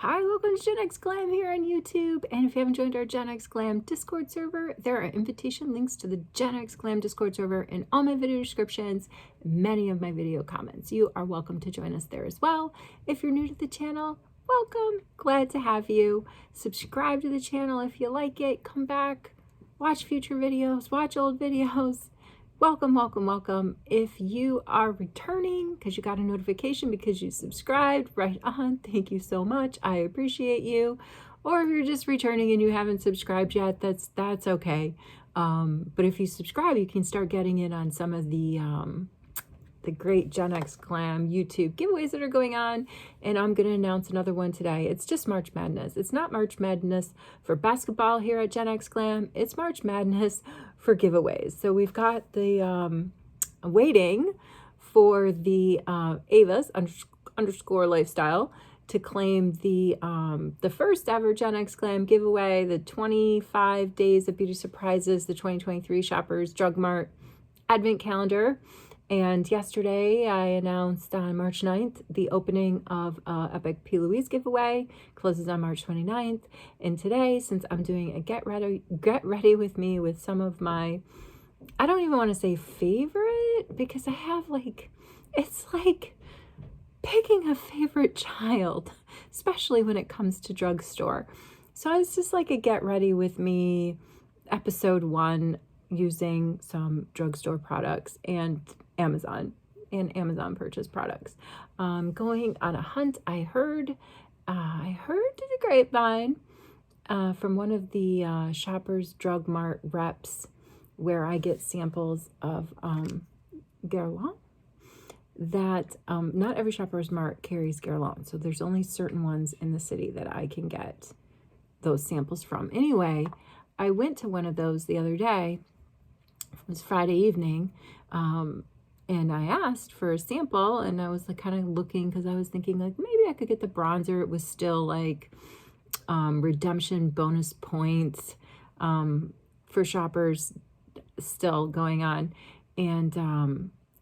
Hi, welcome to GenX Glam here on YouTube. And if you haven't joined our GenX Glam Discord server, there are invitation links to the GenX Glam Discord server in all my video descriptions, many of my video comments. You are welcome to join us there as well. If you're new to the channel, welcome. Glad to have you. Subscribe to the channel if you like it. Come back, watch future videos, watch old videos. Welcome, welcome, welcome. If you are returning because you got a notification because you subscribed, right on, thank you so much. I appreciate you. Or if you're just returning and you haven't subscribed yet, that's okay. But if you subscribe, you can start getting in on some of the great GenX Glam YouTube giveaways that are going on, and I'm going to announce another one today. It's just March Madness. It's not March Madness for basketball here at GenX Glam. It's March Madness for giveaways. So we've got the waiting for the Ava's underscore lifestyle to claim the first ever GenX Glam giveaway, the 25 days of beauty surprises, the 2023 Shoppers Drug Mart Advent Calendar. And yesterday I announced on March 9th the opening of Epic P. Louise giveaway, closes on March 29th. And today, since I'm doing a get ready with me with some of my, I don't even want to say favorite, because I have it's like picking a favorite child, especially when it comes to drugstore. So it's just like a get ready with me episode 1 using some drugstore products and Amazon purchase products. Going on a hunt, I heard through the grapevine from one of the Shoppers Drug Mart reps, where I get samples of Guerlain, that not every Shoppers Mart carries Guerlain, so there's only certain ones in the city that I can get those samples from. Anyway, I went to one of those the other day. It was Friday evening, and I asked for a sample, and I was kind of looking, because I was thinking maybe I could get the bronzer. It was still redemption bonus points for shoppers still going on, and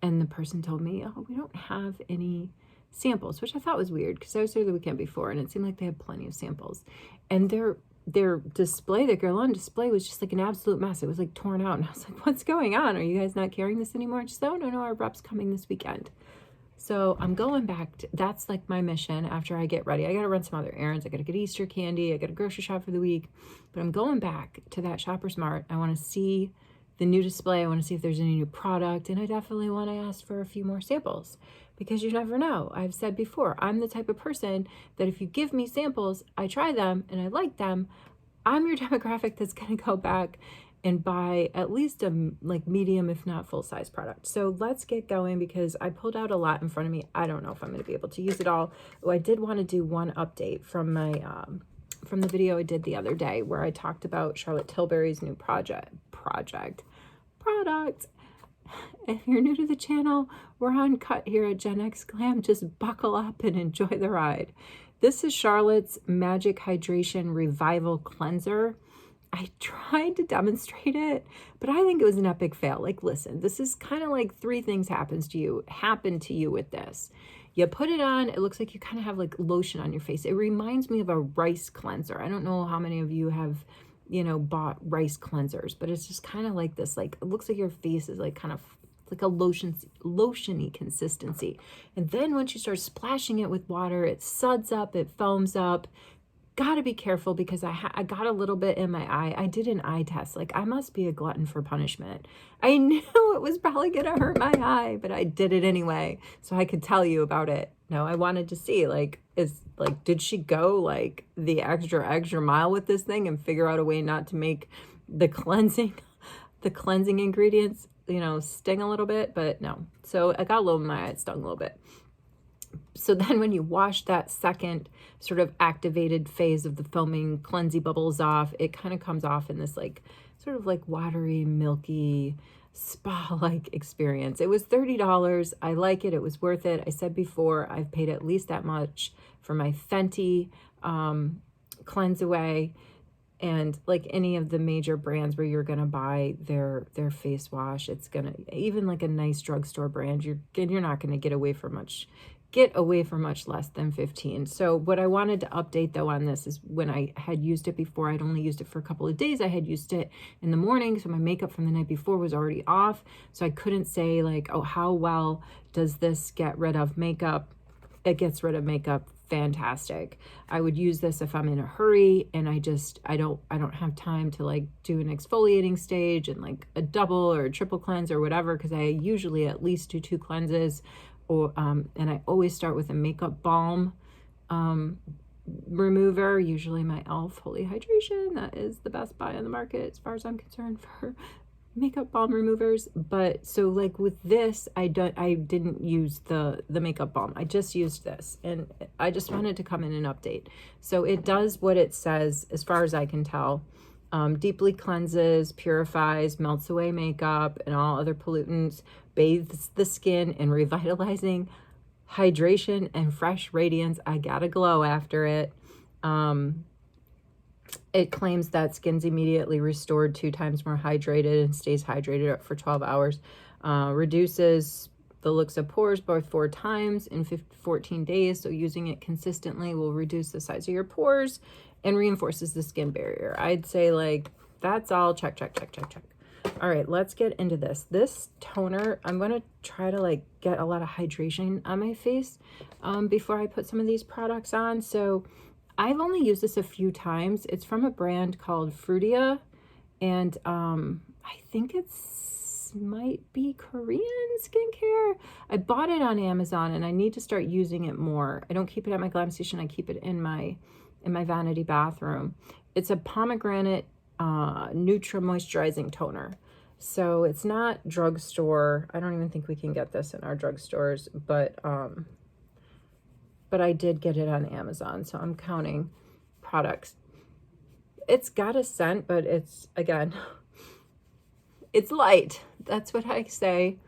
the person told me, oh, we don't have any samples, which I thought was weird, because I was there the weekend before and it seemed like they had plenty of samples, and their display, the Guerlain display, was just an absolute mess. It was torn out, and I was like, what's going on? Are you guys not carrying this anymore? And she said, oh, no, our rep's coming this weekend. So I'm going back to, that's my mission after I get ready. I got to run some other errands. I got to get Easter candy. I got to grocery shop for the week, but I'm going back to that Shoppers Mart. I want to see the new display. I want to see if there's any new product, and I definitely want to ask for a few more samples, because you never know. I've said before, I'm the type of person that if you give me samples, I try them and I like them, I'm your demographic that's going to go back and buy at least a medium, if not full size product. So let's get going, because I pulled out a lot in front of me. I don't know if I'm going to be able to use it all. Oh, I did want to do one update from my from the video I did the other day, where I talked about Charlotte Tilbury's new product. If you're new to the channel, we're on cut here at GenX Glam. Just buckle up and enjoy the ride. This is Charlotte's Magic Hydration Revival Cleanser. I tried to demonstrate it, but I think it was an epic fail. Listen, this is kind of 3 things happen to you with this. You put it on, it looks like you kind of have lotion on your face. It reminds me of a rice cleanser. I don't know how many of you have bought rice cleansers, but it's just kind of like this, it looks like your face is kind of like a lotiony consistency. And then once you start splashing it with water, it suds up, it foams up. Gotta be careful, because I got a little bit in my eye. I did an eye test. I must be a glutton for punishment. I knew it was probably gonna hurt my eye, but I did it anyway, so I could tell you about it. No, I wanted to see, did she go the extra mile with this thing and figure out a way not to make the cleansing ingredients, sting a little bit? But no. So I got a little in my eye, it stung a little bit. So then when you wash that second sort of activated phase of the foaming cleansing bubbles off, it kind of comes off in this sort of watery, milky, spa-like experience. It was $30. I like it. It was worth it. I said before, I've paid at least that much for my Fenty Cleanse Away, and any of the major brands where you're gonna buy their face wash, it's gonna, even a nice drugstore brand, you're not gonna get away for much get away for much less than 15. So what I wanted to update though on this is when I had used it before, I'd only used it for a couple of days. I had used it in the morning, so my makeup from the night before was already off. So I couldn't say like, oh, how well does this get rid of makeup? It gets rid of makeup fantastic. I would use this if I'm in a hurry and I don't have time to like do an exfoliating stage and like a double or a triple cleanse or whatever, because I usually at least do 2 cleanses. Or and I always start with a makeup balm remover, usually my E.L.F. Holy Hydration. That is the best buy on the market as far as I'm concerned for makeup balm removers. But so like with this, I didn't use the makeup balm. I just used this, and I just wanted to come in and update. So it does what it says as far as I can tell. Deeply cleanses, purifies, melts away makeup and all other pollutants, bathes the skin in revitalizing hydration and fresh radiance. I got a glow after it. It claims that skin's immediately restored, 2 times more hydrated, and stays hydrated for 12 hours. Reduces the looks of pores both 4 times in 14 days. So using it consistently will reduce the size of your pores and reinforces the skin barrier. I'd say like that's all check, check, check, check, check. All right, let's get into this. This toner, I'm going to try to like get a lot of hydration on my face before I put some of these products on. So I've only used this a few times. It's from a brand called Fruitia, and I think it's might be Korean skincare. I bought it on Amazon and I need to start using it more. I don't keep it at my glam station. I keep it in my vanity bathroom. It's a pomegranate Nutra moisturizing toner. So it's not drugstore. I don't even think we can get this in our drugstores, but I did get it on Amazon, so I'm counting products. It's got a scent, but it's, again, it's light. That's what I say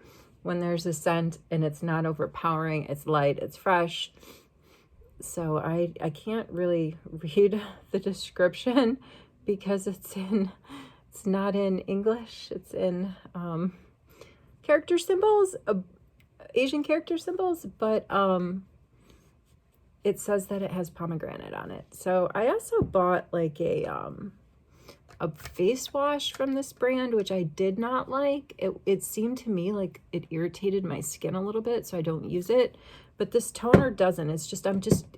when there's a scent and it's not overpowering. It's light, it's fresh. So I can't really read the description because it's not in English. It's in character symbols, Asian character symbols, but it says that it has pomegranate on it. So I also bought like a face wash from this brand, which I did not like. It seemed to me like it irritated my skin a little bit, so I don't use it. But this toner doesn't. It's just,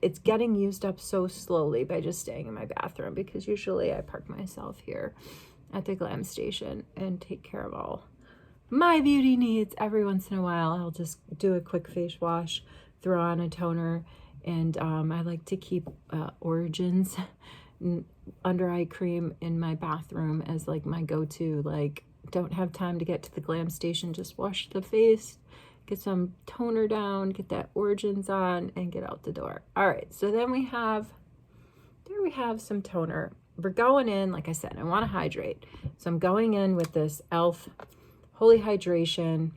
it's getting used up so slowly by just staying in my bathroom, because usually I park myself here at the glam station and take care of all my beauty needs. Every once in a while, I'll just do a quick face wash, throw on a toner, and I like to keep Origins under eye cream in my bathroom as like my go-to. Like, don't have time to get to the glam station, just wash the face, get some toner down, get that Origins on, and get out the door. All right, so then we have some toner. We're going in, like I said, I want to hydrate. So I'm going in with this E.L.F. Holy Hydration.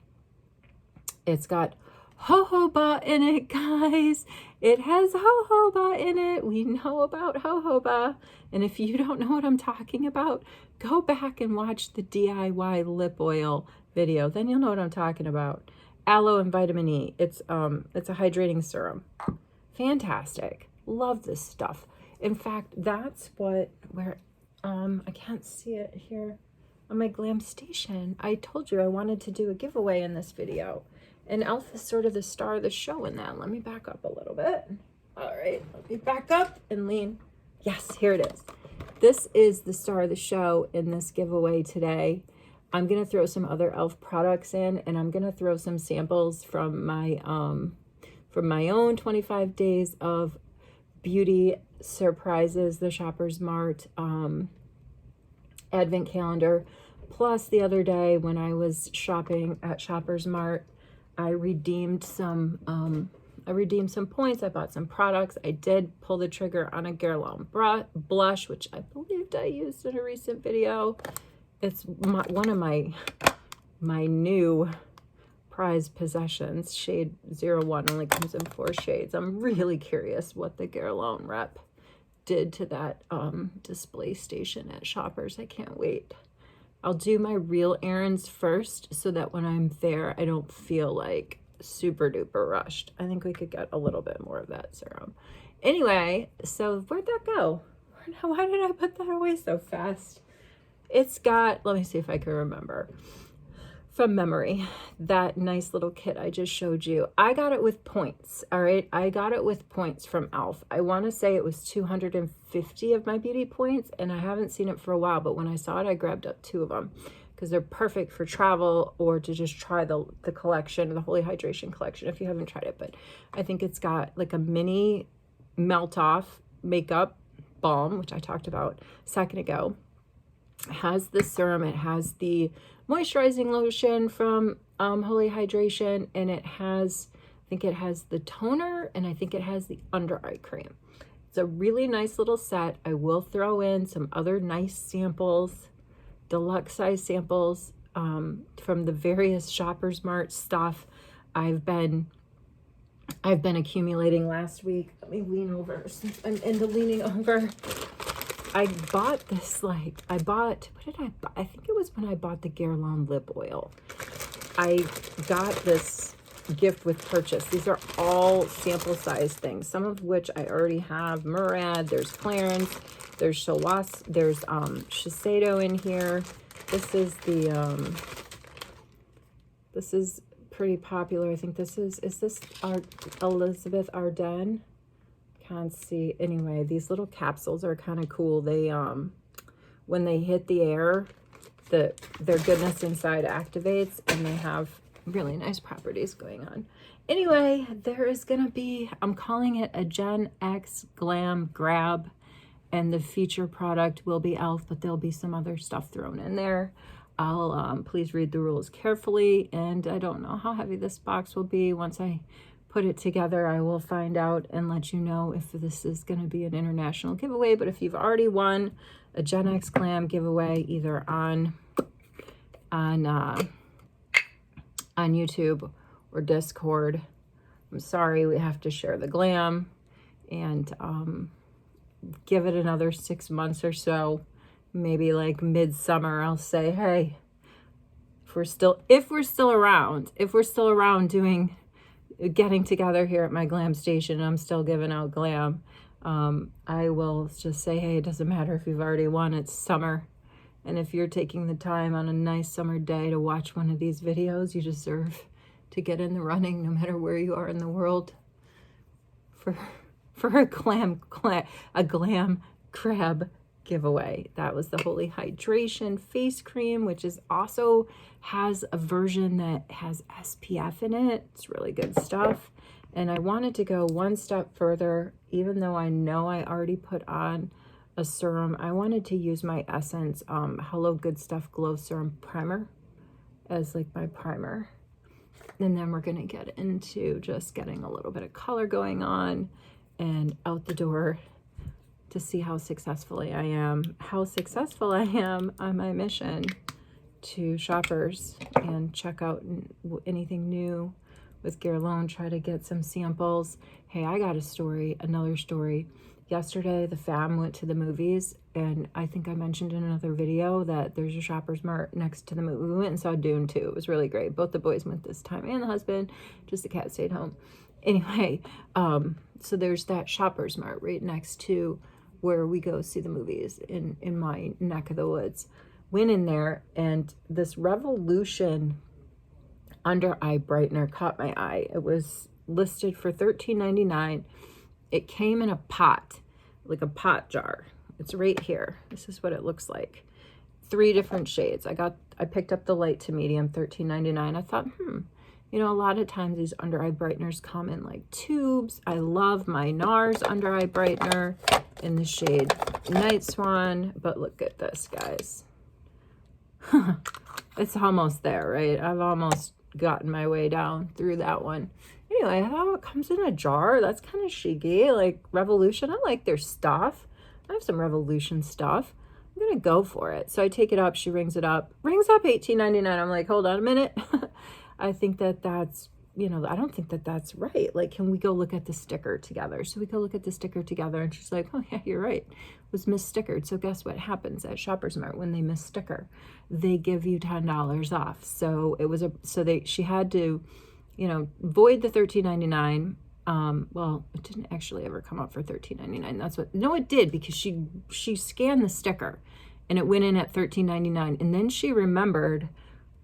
It's got jojoba in it, guys. It has jojoba in it. We know about jojoba. And if you don't know what I'm talking about, go back and watch the DIY lip oil video. Then you'll know what I'm talking about. Aloe and vitamin E. It's a hydrating serum. Fantastic. Love this stuff. In fact, that's where I can't see it here on my glam station. I told you I wanted to do a giveaway in this video. And E.L.F. is sort of the star of the show in that. Let me back up a little bit. All right, let me back up and lean. Yes, here it is. This is the star of the show in this giveaway today. I'm going to throw some other E.L.F. products in, and I'm going to throw some samples from my own 25 days of beauty surprises, the Shoppers Mart advent calendar. Plus, the other day when I was shopping at Shoppers Mart, I redeemed some points. I bought some products. I did pull the trigger on a GRWM blush, which I believed I used in a recent video. It's one of my new prized possessions. Shade 01 only comes in 4 shades. I'm really curious what the GRWM rep did to that display station at Shoppers. I can't wait. I'll do my real errands first so that when I'm there, I don't feel like super duper rushed. I think we could get a little bit more of that serum. Anyway, so where'd that go? Why did I put that away so fast? It's got, let me see if I can remember from memory, that nice little kit I just showed you. I got it with points, all right? I got it with points from E.L.F. I want to say it was 250 of my beauty points, and I haven't seen it for a while, but when I saw it, I grabbed up 2 of them because they're perfect for travel or to just try the collection, the Holy Hydration collection, if you haven't tried it. But I think it's got like a mini melt off makeup balm, which I talked about a second ago. It has the serum, it has the moisturizing lotion from Holy Hydration, and it has, I think it has the toner, and I think it has the under eye cream. It's a really nice little set. I will throw in some other nice samples, deluxe size samples from the various Shoppers Mart stuff I've been accumulating last week. Let me lean over since I'm into leaning over. I bought this, like, what did I buy? I think it was when I bought the Guerlain lip oil. I got this gift with purchase. These are all sample size things, some of which I already have. Murad, there's Clarence, there's there's Shiseido in here. This is the, this is pretty popular. I think this is this Elizabeth Arden? Can't see. Anyway, these little capsules are kind of cool. They when they hit the air, their goodness inside activates, and they have really nice properties going on. Anyway, there is gonna be, I'm calling it a GenX Glam Grab, and the feature product will be E.L.F, but there'll be some other stuff thrown in there. I'll please read the rules carefully, and I don't know how heavy this box will be. Once I put it together, I will find out and let you know if this is going to be an international giveaway. But if you've already won a GenX Glam giveaway, either on YouTube or Discord, I'm sorry, we have to share the glam, and give it another 6 months or so. Maybe like midsummer, I'll say, hey, if we're still around getting together here at my glam station, I'm still giving out glam, I will just say, hey, it doesn't matter if you've already won, it's summer. And if you're taking the time on a nice summer day to watch one of these videos, you deserve to get in the running, no matter where you are in the world, for a glam crab giveaway. That was the Holy Hydration face cream, which is also has a version that has SPF in it. It's really good stuff. And I wanted to go one step further, even though I know I already put on a serum. I wanted to use my Essence Hello Good Stuff Glow Serum Primer as like my primer. And then we're gonna get into just getting a little bit of color going on and out the door to see how successful I am on my mission to Shoppers and check out anything new with Guerlain, try to get some samples. Hey, I got another story. Yesterday, the fam went to the movies, and I think I mentioned in another video that there's a Shoppers Mart next to the movie. We went and saw Dune 2. It was really great. Both the boys went this time, and the husband. Just the cat stayed home. Anyway, so there's that Shoppers Mart right next to where we go see the movies in my neck of the woods. Went in there, and this Revolution under eye brightener caught my eye. It was listed for $13.99. It came in a pot, like a pot jar. It's right here. This is what it looks like. 3 different shades. I picked up the light to medium, $13.99. I thought, you know, a lot of times these under eye brighteners come in like tubes. I love my NARS under eye brightener in the shade Night Swan, but look at this, guys. It's almost there, right? I've almost gotten my way down through that one. Anyway, I thought it comes in a jar. That's kind of chic-y, like Revolution. I like their stuff. I have some Revolution stuff. I'm gonna go for it. So I take it up, she rings up $18.99. I'm like, hold on a minute. I think that's, you know, I don't think that's right. Like, can we go look at the sticker together? So we go look at the sticker together, and she's like, oh yeah, you're right. It was mis-stickered. So guess what happens at Shoppers Mart when they mis-sticker? They give you $10 off. So it was she had to you know, void the $13.99. Well, it didn't actually ever come up for $13.99. That's what, no, it did, because she scanned the sticker and it went in at $13.99. And then she remembered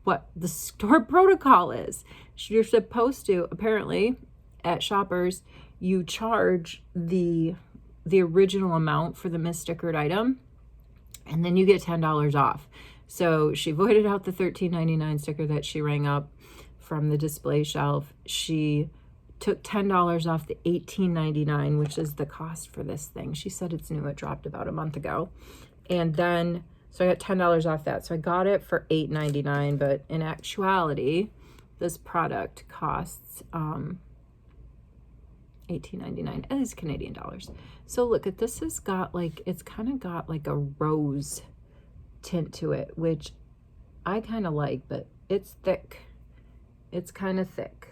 what the store protocol is. You're supposed to, apparently, at Shoppers, you charge the original amount for the misstickered item, and then you get $10 off. So she voided out the $13.99 sticker that she rang up from the display shelf. She took $10 off the $18.99, which is the cost for this thing. She said it's new. It dropped about a month ago. And then, so I got $10 off that. So I got it for $8.99, but in actuality, this product costs $18.99. And it's Canadian dollars. So look at this, has got like, it's kind of got like a rose tint to it, which I kind of like, but it's thick. It's kind of thick.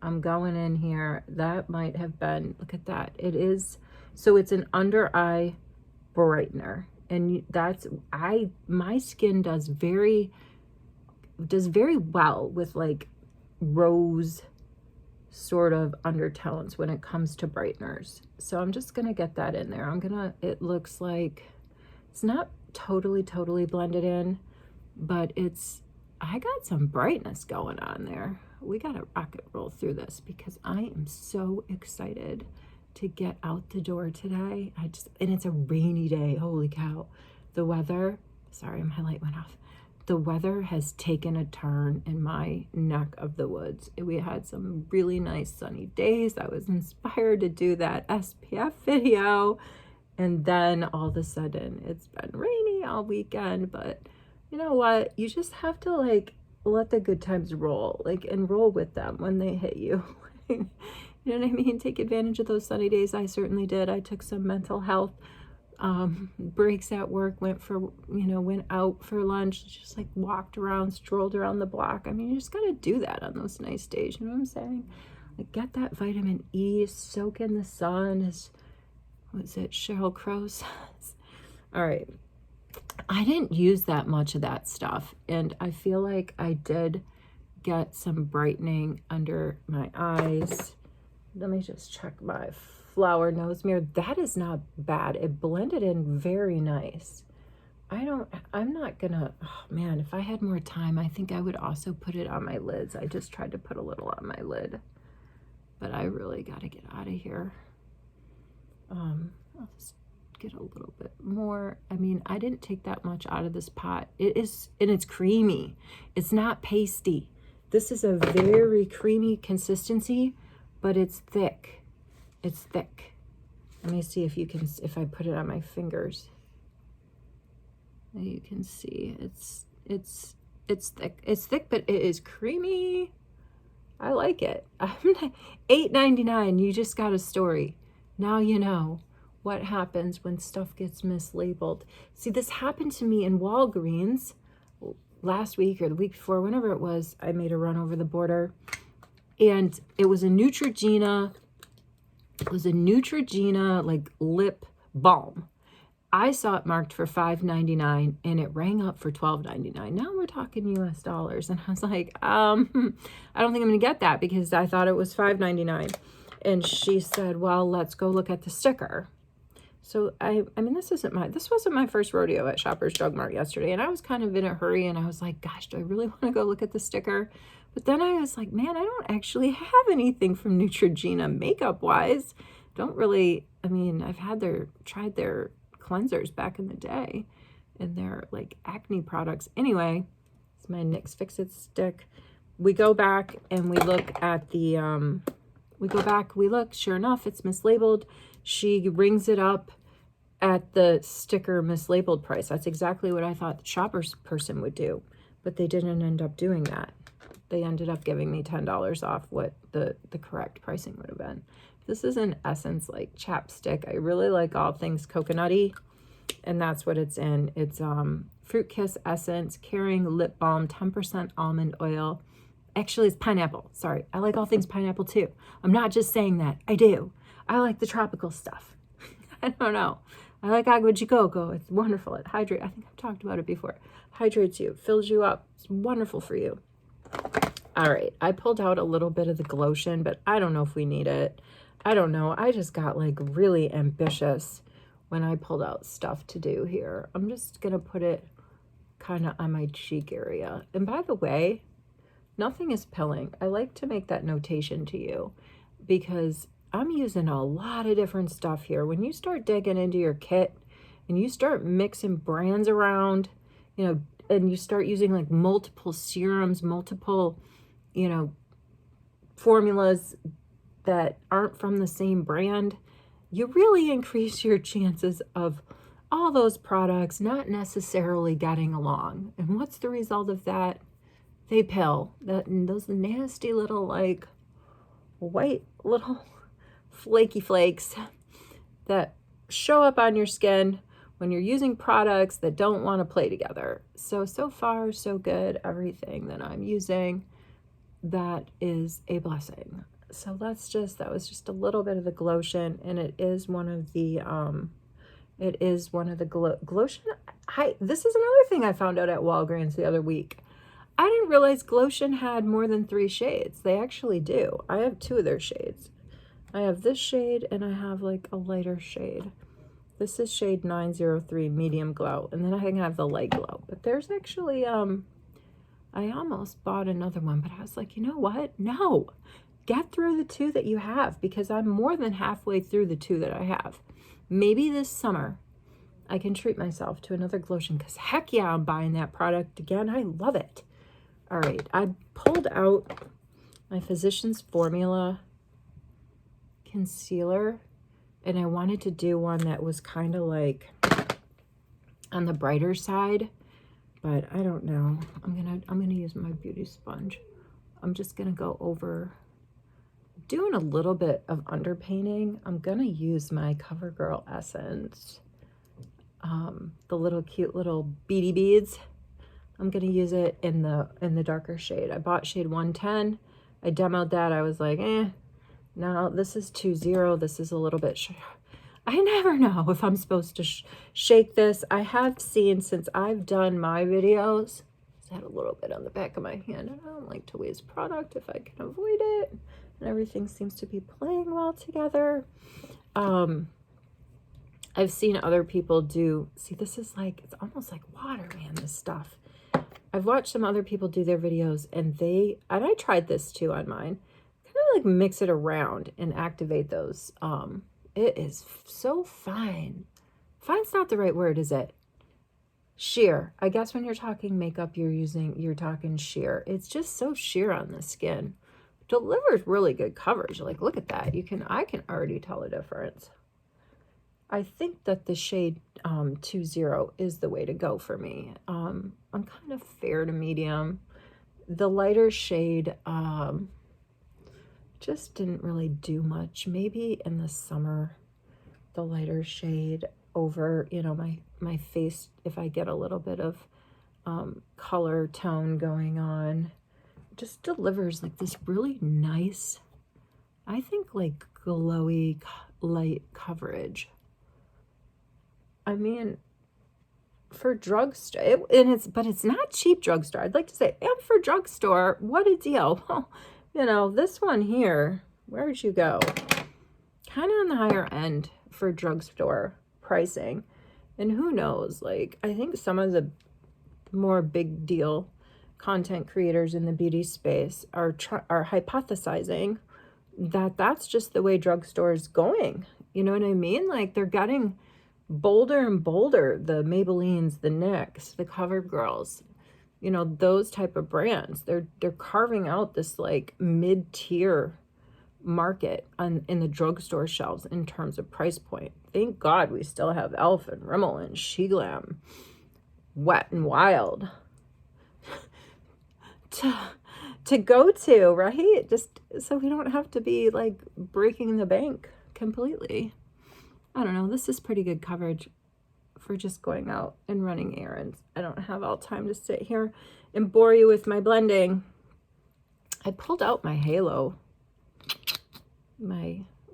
I'm going in here. That might have been, look at that. It is, so it's an under eye brightener. And that's, my skin does very well with like rose sort of undertones when it comes to brighteners. So I'm just gonna get that in there. It looks like it's not totally blended in, but I got some brightness going on there. We gotta rocket roll through this because I am so excited to get out the door today. And it's a rainy day. Holy cow. The weather, sorry, my light went off. The weather has taken a turn in my neck of the woods. We had some really nice sunny days. I was inspired to do that SPF video. And then all of a sudden it's been rainy all weekend, but you know what? You just have to like let the good times roll, like, and roll with them when they hit you. You know what I mean? Take advantage of those sunny days. I certainly did. I took some mental health breaks at work, went out for lunch, just like walked around, strolled around the block. I mean, you just got to do that on those nice days. You know what I'm saying? Like, get that vitamin E, soak in the sun, as what's it, Sheryl Crow says. All right. I didn't use that much of that stuff, and I feel like I did get some brightening under my eyes. Let me just check my flower nose mirror. That is not bad. It blended in very nice. I'm not gonna, oh man, if I had more time, I think I would also put it on my lids. I just tried to put a little on my lid, but I really got to get out of here. I'll just get a little bit more. I mean, I didn't take that much out of this pot. It is, and it's creamy. It's not pasty. This is a very creamy consistency, but it's thick. It's thick. Let me see if you can, if I put it on my fingers, you can see it's thick. It's thick, but it is creamy. I like it. $8.99. You just got a story. Now you know what happens when stuff gets mislabeled. See, this happened to me in Walgreens last week or the week before, whenever it was. I made a run over the border, and it was a Neutrogena. It was a Neutrogena like lip balm. I saw it marked for $5.99 and it rang up for $12.99. Now we're talking US dollars. And I was like, I don't think I'm going to get that because I thought it was $5.99. And she said, well, let's go look at the sticker. So I mean, this wasn't my first rodeo at Shoppers Drug Mart yesterday. And I was kind of in a hurry and I was like, gosh, do I really want to go look at the sticker? But then I was like, man, I don't actually have anything from Neutrogena makeup wise. Don't really, I mean, I've tried their cleansers back in the day, and they're like acne products. Anyway, it's my NYX Fix It stick. We go back and we look at the, we look, sure enough, it's mislabeled. She rings it up at the sticker mislabeled price. That's exactly what I thought the Shoppers person would do, but they didn't end up doing that. They ended up giving me $10 off what the correct pricing would have been. This is an Essence like chapstick. I really like all things coconutty, and that's what it's in. It's Fruit Kiss Essence, Caring Lip Balm, 10% almond oil. Actually, it's pineapple. Sorry, I like all things pineapple too. I'm not just saying that. I do. I like the tropical stuff. I don't know. I like agua de coco. It's wonderful. It hydrates. I think I've talked about it before. Hydrates you, fills you up. It's wonderful for you. All right, I pulled out a little bit of the Glotion, but I don't know if we need it. I don't know. I just got like really ambitious when I pulled out stuff to do here. I'm just going to put it kind of on my cheek area. And by the way, nothing is pilling. I like to make that notation to you because I'm using a lot of different stuff here. When you start digging into your kit and you start mixing brands around, you know, and you start using like multiple serums, multiple, you know, formulas that aren't from the same brand, you really increase your chances of all those products not necessarily getting along. And what's the result of that? They pill. Those nasty little like white little flaky flakes that show up on your skin when you're using products that don't want to play together. So far, so good. Everything that I'm using, that is a blessing. So that was just a little bit of the Glotion, and it is one of the, Glotion. This is another thing I found out at Walgreens the other week. I didn't realize Glotion had more than 3 shades. They actually do. I have 2 of their shades. I have this shade and I have like a lighter shade. This is shade 903 medium glow, and then I think I have the light glow. But there's actually, I almost bought another one, but I was like, you know what? No, get through the 2 that you have, because I'm more than halfway through the 2 that I have. Maybe this summer I can treat myself to another Glotion, because heck yeah, I'm buying that product again. I love it. All right, I pulled out my Physicians Formula concealer, and I wanted to do one that was kind of like on the brighter side, but I don't know. I'm gonna use my beauty sponge. I'm just gonna go over doing a little bit of underpainting. I'm gonna use my CoverGirl Essence, the little cute little beady beads. I'm gonna use it in the darker shade. I bought shade 110. I demoed that. I was like, now this is 20. This is a little bit, I never know if I'm supposed to shake this. I have seen, since I've done my videos, is that a little bit on the back of my hand? And I don't like to waste product if I can avoid it. And everything seems to be playing well together. I've seen other people do, see, this is like, it's almost like water, man, this stuff. I've watched some other people do their videos, and I tried this too on mine. Like mix it around and activate those. It is so fine. Fine's not the right word, is it? Sheer. I guess when you're talking makeup, you're talking sheer. It's just so sheer on the skin. Delivers really good coverage. Like, look at that. I can already tell a difference. I think that the shade 20 is the way to go for me. I'm kind of fair to medium. The lighter shade, just didn't really do much. Maybe in the summer, the lighter shade over, you know, my face, if I get a little bit of color tone going on, just delivers like this really nice, I think, like glowy light coverage. I mean, for drugstore, but it's not cheap drugstore. I'd like to say, and for drugstore, what a deal. Well, you know, this one here, where'd you go? Kind of on the higher end for drugstore pricing. And who knows, like, I think some of the more big deal content creators in the beauty space are hypothesizing that that's just the way drugstore is going. You know what I mean? Like, they're getting bolder and bolder, the Maybellines, the NYX, the CoverGirls, you know, those type of brands. They're carving out this like mid-tier market in the drugstore shelves in terms of price point. Thank God we still have E.L.F. and Rimmel and She Glam, Wet and Wild to go to, right? Just so we don't have to be like breaking the bank completely. I don't know. This is pretty good coverage for just going out and running errands. I don't have all time to sit here and bore you with my blending. I pulled out my Halo, what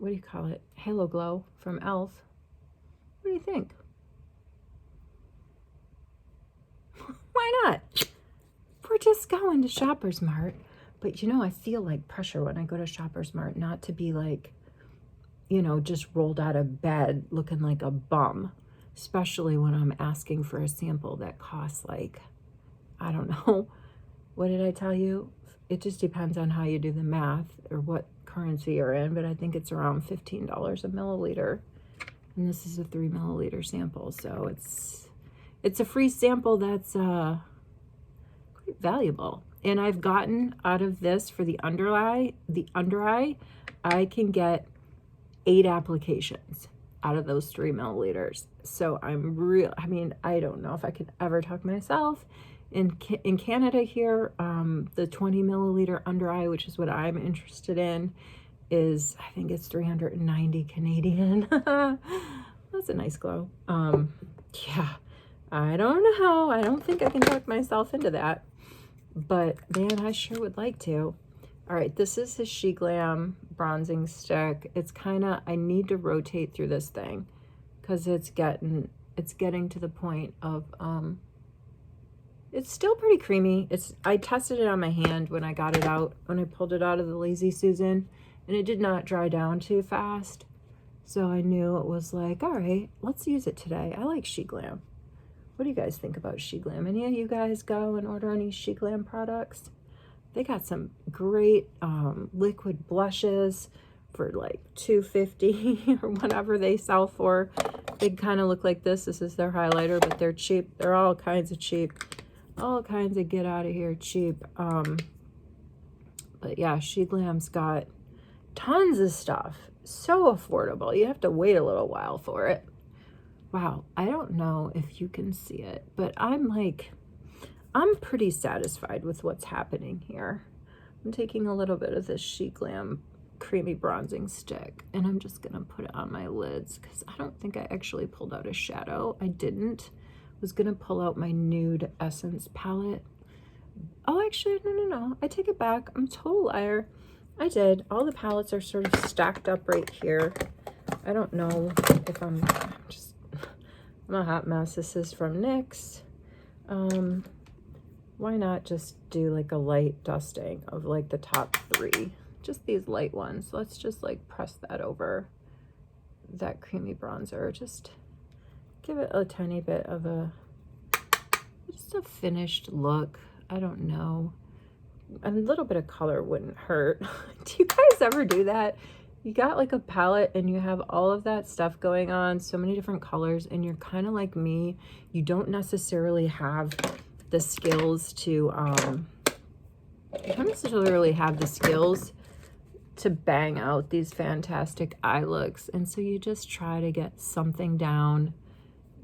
do you call it? Halo Glow from E.L.F. What do you think? Why not? We're just going to Shoppers Mart But, you know, I feel like pressure when I go to Shoppers Mart not to be like, you know, just rolled out of bed looking like a bum, especially when I'm asking for a sample that costs like, I don't know, what did I tell you? It just depends on how you do the math or what currency you're in, but I think it's around $15 a milliliter. And this is a 3 milliliter sample, so it's a free sample that's quite valuable. And I've gotten out of this for the under eye, I can get 8 applications out of those 3 milliliters. So I mean, I don't know if I could ever talk myself in Canada here. The 20 milliliter under eye, which is what I'm interested in, is, I think it's 390 Canadian. That's a nice glow. Yeah, I don't know. I don't think I can talk myself into that, but man, I sure would like to. All right, this is the GRWM Glam bronzing stick. It's kind of, I need to rotate through this thing because it's getting to the point of, it's still pretty creamy. I tested it on my hand when I got it out, when I pulled it out of the Lazy Susan, and it did not dry down too fast. So I knew it was like, all right, let's use it today. I like GRWM Glam. What do you guys think about GRWM Glam? Any of you guys go and order any GRWM Glam products? They got some great liquid blushes for like $2.50 or whatever they sell for. They kind of look like this. This is their highlighter, but they're cheap. They're all kinds of cheap. All kinds of get out of here cheap. But yeah, GRWM Glam's got tons of stuff. So affordable. You have to wait a little while for it. Wow, I don't know if you can see it, but I'm pretty satisfied with what's happening here. I'm taking a little bit of this GRWM Glam creamy bronzing stick, and I'm just gonna put it on my lids because I don't think I actually pulled out a shadow. I didn't. I was gonna pull out my nude essence palette. Oh, actually, no. I take it back. I'm a total liar. I did. All the palettes are sort of stacked up right here. I don't know if I'm a hot mess. This is from NYX. Why not just do like a light dusting of like the top 3? Just these light ones. Let's just like press that over that creamy bronzer. Just give it a tiny bit of just a finished look. I don't know. A little bit of color wouldn't hurt. Do you guys ever do that? You got like a palette and you have all of that stuff going on, so many different colors, and you're kind of like me. You don't necessarily have the skills to bang out these fantastic eye looks, and so you just try to get something down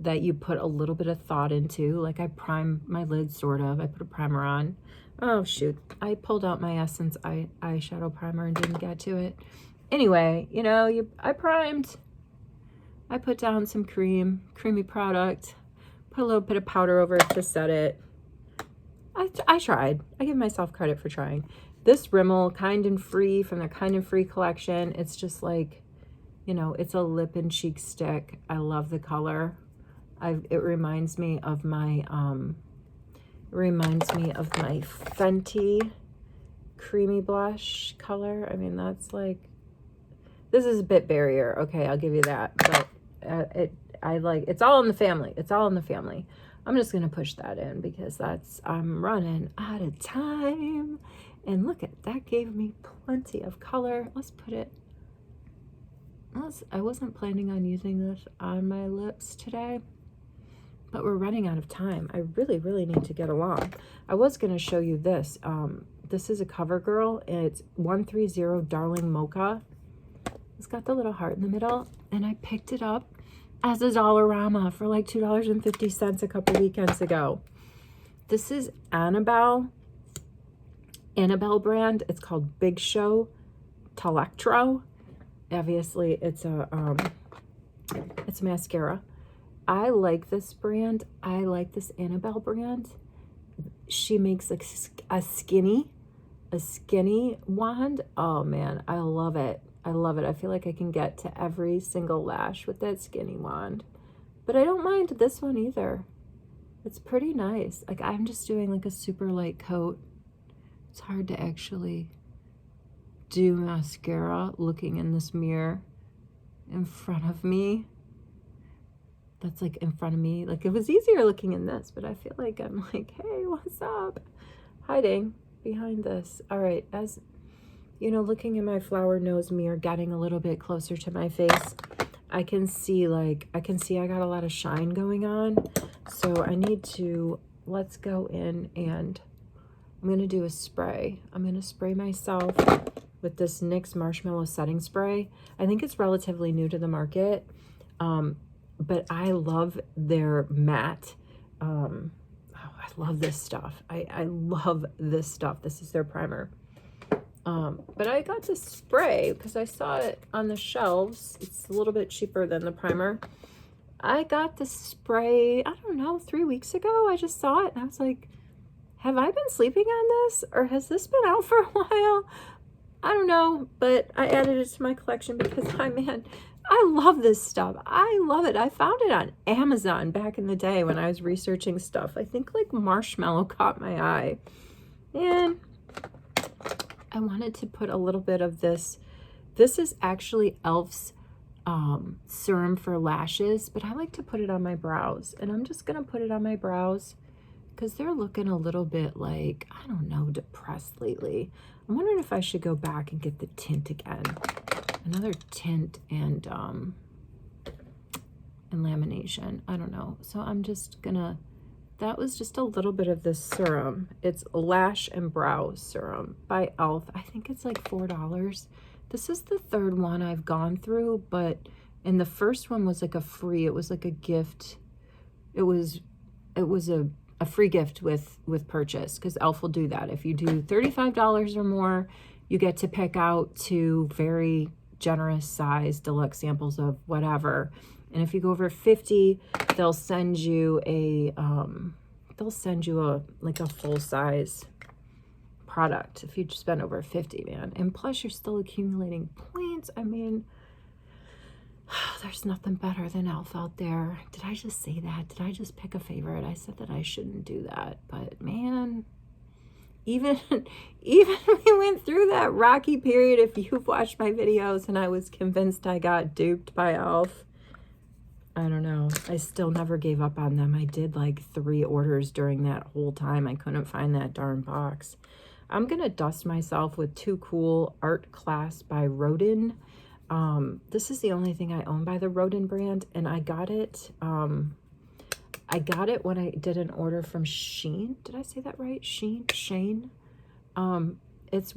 that you put a little bit of thought into. Like I prime my lids, sort of. I put a primer on. Oh shoot, I pulled out my Essence eyeshadow primer and didn't get to it. Anyway, you know, I primed. I put down some creamy product, put a little bit of powder over it to set it. I tried. I give myself credit for trying. This Rimmel Kind and Free from their Kind and Free collection, it's just like, you know, it's a lip and cheek stick. I love the color. It reminds me of my Fenty creamy blush color. I mean, that's like, this is a bit barrier. Okay, I'll give you that. But it's all in the family. It's all in the family. I'm just going to push that in because I'm running out of time. And look at that, gave me plenty of color. Let's put it, I wasn't planning on using this on my lips today, but we're running out of time. I really, really need to get along. I was going to show you this. This is a CoverGirl. It's 130 Darling Mocha. It's got the little heart in the middle, and I picked it up as a Dollarama for like $2.50 a couple weekends ago. This is Annabelle brand. It's called Big Show Telectro. Obviously, it's a mascara. I like this brand. I like this Annabelle brand. She makes like a skinny wand. Oh man, I love it. I love it. I feel like I can get to every single lash with that skinny wand. But I don't mind this one either. It's pretty nice. Like I'm just doing like a super light coat. It's hard to actually do mascara looking in this mirror in front of me. That's like in front of me. Like it was easier looking in this, but I feel like I'm like, hey, what's up? Hiding behind this. All right, as you know, looking in my flower nose mirror, getting a little bit closer to my face, I can see I got a lot of shine going on. So I need to, let's go in and I'm going to do a spray. I'm going to spray myself with this NYX Marshmallow Setting Spray. I think it's relatively new to the market, but I love their matte. Oh, I love this stuff. I love this stuff. This is their primer. But I got this spray because I saw it on the shelves. It's a little bit cheaper than the primer. I got this spray, I don't know, 3 weeks ago. I just saw it and I was like, have I been sleeping on this, or has this been out for a while? I don't know, but I added it to my collection because I love this stuff. I love it. I found it on Amazon back in the day when I was researching stuff. I think like marshmallow caught my eye. And I wanted to put a little bit of this. This is actually E.L.F's serum for lashes, but I like to put it on my brows. And I'm just going to put it on my brows because they're looking a little bit like, I don't know, depressed lately. I'm wondering if I should go back and get the tint again. Another tint and lamination. I don't know. So I'm just gonna, that was just a little bit of this serum. It's Lash and Brow Serum by E.L.F. I think it's like $4. This is the third one I've gone through, but and the first one was like a free, it was like a gift. It was a free gift with purchase, because E.L.F. will do that. If you do $35 or more, you get to pick out 2 very generous size deluxe samples of whatever. And if you go over 50, they'll send you a like a full size product if you spend over 50, man. And plus you're still accumulating points. I mean, there's nothing better than E.L.F. out there. Did I just say that? Did I just pick a favorite? I said that I shouldn't do that, but man, even we went through that rocky period. If you've watched my videos and I was convinced I got duped by E.L.F., I don't know. I still never gave up on them. I did like 3 orders during that whole time. I couldn't find that darn box. I'm gonna dust myself with Too Cool Art Class by Rodin. This is the only thing I own by the Rodin brand, and I got it when I did an order from Sheen. Did I say that right? Shane. It's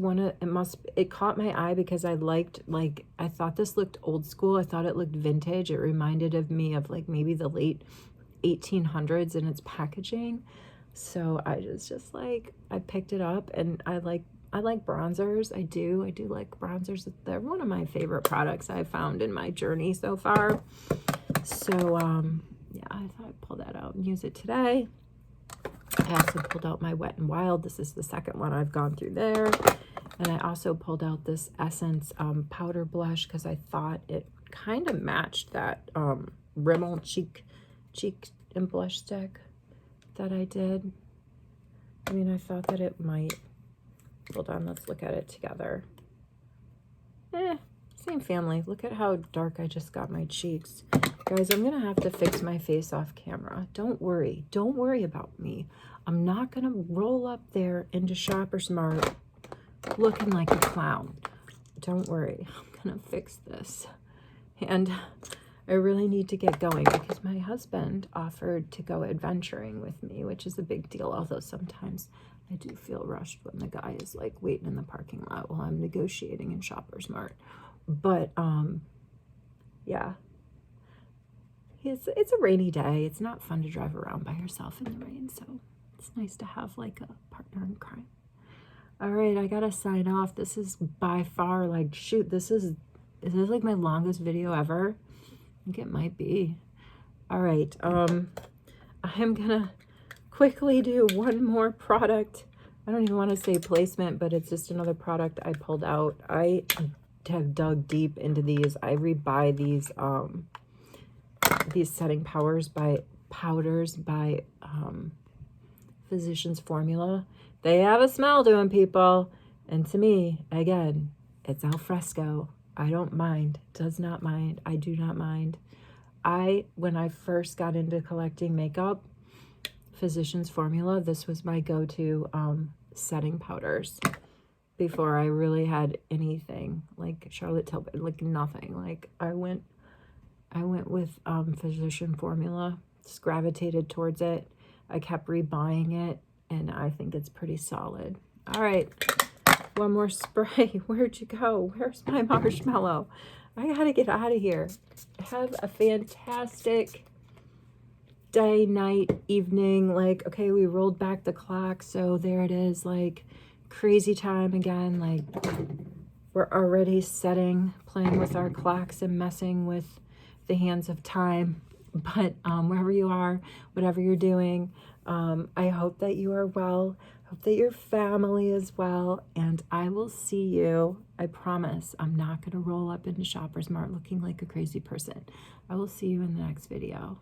it caught my eye because I thought this looked old school. I thought it looked vintage. It reminded of me of like maybe the late 1800s in its packaging. So I just like, I picked it up, and I like bronzers. I do like bronzers. They're one of my favorite products I've found in my journey so far. So yeah, I thought I'd pull that out and use it today. I also pulled out my Wet n Wild. This is the second one I've gone through there. And I also pulled out this Essence powder blush because I thought it kind of matched that Rimmel cheek and blush stick that I did. I mean, I thought that it might. Hold on, let's look at it together. Same family. Look at how dark I just got my cheeks. Guys, I'm going to have to fix my face off camera. Don't worry. Don't worry about me. I'm not going to roll up there into Shoppers Mart looking like a clown. Don't worry. I'm going to fix this. And I really need to get going because my husband offered to go adventuring with me, which is a big deal, although sometimes I do feel rushed when the guy is like waiting in the parking lot while I'm negotiating in Shoppers Mart. But yeah, it's a rainy day. It's not fun to drive around by yourself in the rain, so it's nice to have like a partner in crime. All right, I gotta sign off. This is by far like, shoot, is this like my longest video ever? I think it might be. All right, I'm gonna quickly do one more product. I don't even want to say placement, but it's just another product I pulled out. I have dug deep into these. I rebuy these setting powders by Physicians Formula. They have a smell to them, people. And to me, again, it's al fresco. I don't mind. Does not mind. I do not mind. When I first got into collecting makeup, Physicians Formula, this was my go-to setting powders before I really had anything like Charlotte Tilbury, like nothing. Like I went with Physician Formula, just gravitated towards it. I kept rebuying it, and I think it's pretty solid. All right, one more spray. Where'd you go? Where's my marshmallow? I gotta get out of here. Have a fantastic day, night, evening. Like, okay, we rolled back the clock, so there it is, like crazy time again. Like, we're already playing with our clocks and messing with the hands of time. But wherever you are, whatever you're doing, I hope that you are well. Hope that your family is well, and I will see you. I promise I'm not going to roll up into Shoppers Mart looking like a crazy person. I will see you in the next video.